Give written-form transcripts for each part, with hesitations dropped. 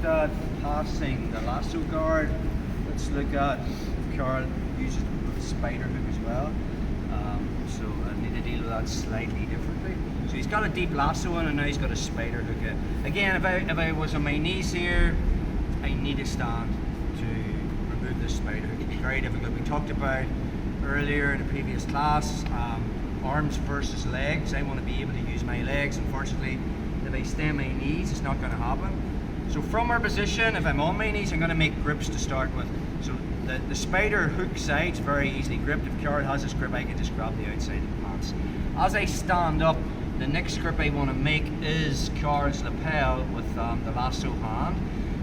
looked at passing the lasso guard. Let's look at if Carl uses the spider hook as well. So I need to deal with that slightly differently. So he's got a deep lasso in and now he's got a spider hook in. Again, if I was on my knees here, I need to stand to remove this spider hook. It's very difficult. We talked about earlier in the previous class, arms versus legs. I want to be able to use my legs. Unfortunately, if I stay on my knees, it's not going to happen. So from our position, if I'm on my knees, I'm going to make grips to start with. So the spider hook side's very easily gripped. If Carl has his grip, I can just grab the outside of the pants. As I stand up, the next grip I want to make is Carl's lapel with the lasso hand,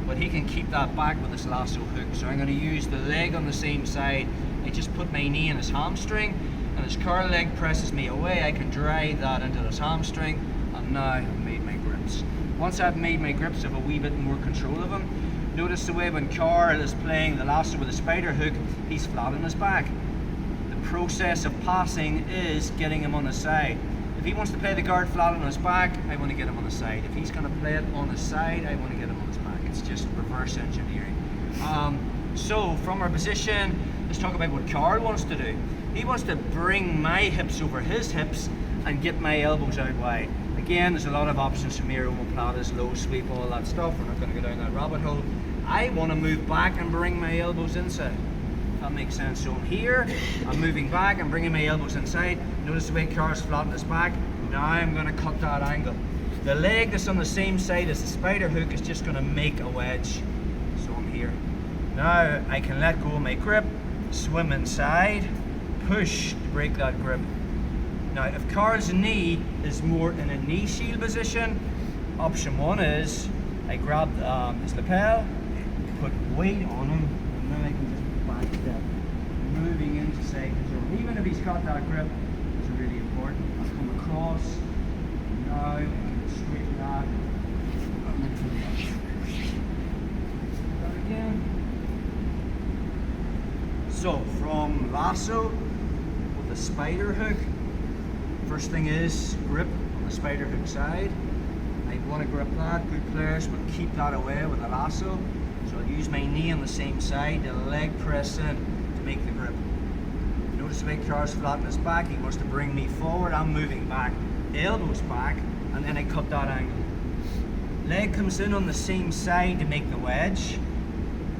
but he can keep that back with his lasso hook. So I'm going to use the leg on the same side. I just put my knee in his hamstring, and as Carl's leg presses me away, I can drive that into his hamstring, and now I've made my grips. Once I've made my grips, I have a wee bit more control of him. Notice the way when Carl is playing the lasso with a spider hook, he's flat on his back. The process of passing is getting him on his side. If he wants to play the guard flat on his back, I want to get him on his side. If he's going to play it on his side, I want to get him on his back. It's just reverse engineering. So from our position, let's talk about what Carl wants to do. He wants to bring my hips over his hips and get my elbows out wide. Again, there's a lot of options from here, omoplatas, low sweep, all that stuff. We're not going to go down that rabbit hole. I want to move back and bring my elbows inside. That makes sense. So I'm here, I'm moving back, I'm bringing my elbows inside. Notice the way Carl's flat on his back. Now I'm going to cut that angle. The leg that's on the same side as the spider hook is just going to make a wedge. So I'm here. Now I can let go of my grip, swim inside, push to break that grip. Now if Carl's knee is more in a knee shield position, option one is I grab his lapel, put weight on him, and then I can just back step, moving into side control. Even if he's got that grip, it's really important. I'll come across, now I can straighten that, and then put it up. That again. So from lasso with the spider hook, first thing is grip on the spider hook side. I want to grip that. Good players will keep that away with the lasso. So I'll use my knee on the same side, the leg press in to make the grip. Notice the way Carl's flat on his back. He wants to bring me forward. I'm moving back, elbows back, and then I cut that angle. Leg comes in on the same side to make the wedge.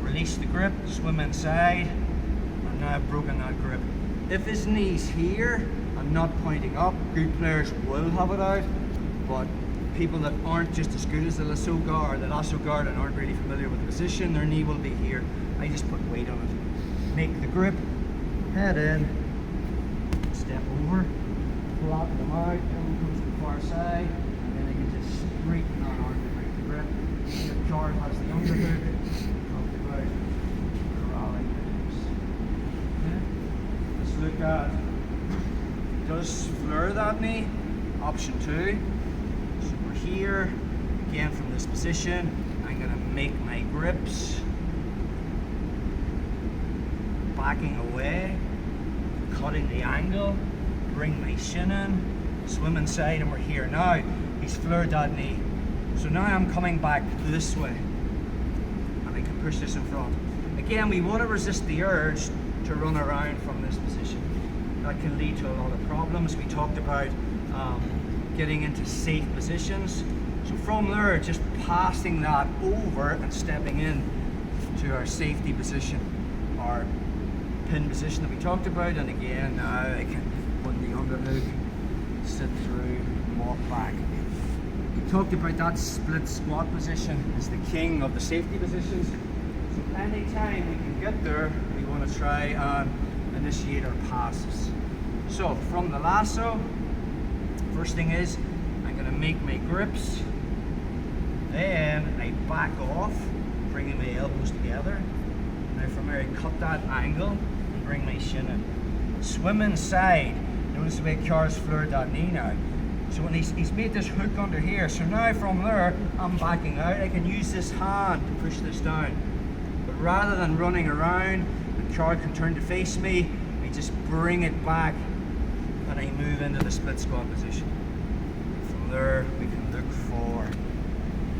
Release the grip, swim inside, and now I've broken that grip. If his knee's here and not pointing up, good players will have it out, but people that aren't just as good as the lasso guard and aren't really familiar with the position, their knee will be here. I just put weight on it. Make the grip, head in, step over, flatten them out, elbow comes to the far side, and then I can just straighten that arm to break the grip. The guard has the underhook, talked about corralling the hips. Okay. Let's look at, does fleur that knee? Option two. So we're here, again from this position, I'm going to make my grips, backing away, cutting the angle, bring my shin in, swim inside, and we're here. Now, he's fleured that knee. So now I'm coming back this way, and I can push this in front. Again, we want to resist the urge to run around from this position. That can lead to a lot of problems. We talked about getting into safe positions. So from there, just passing that over and stepping in to our safety position, our pin position that we talked about. And again, now I can put the underhook, sit through, and walk back. We talked about that split squat position as the king of the safety positions. So anytime we can get there, we want to try and initiate our passes. So from the lasso, first thing is, I'm going to make my grips, then I back off, bringing my elbows together. Now from there I cut that angle and bring my shin in. Swim inside. Notice the way Carl's fleured that knee now. So when he's made this hook under here, so now from there I'm backing out. I can use this hand to push this down. But rather than running around and Carl can turn to face me, I just bring it back and I move into the split squat position. From there we can look for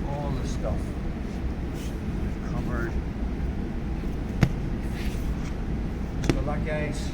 all the stuff. that, guys.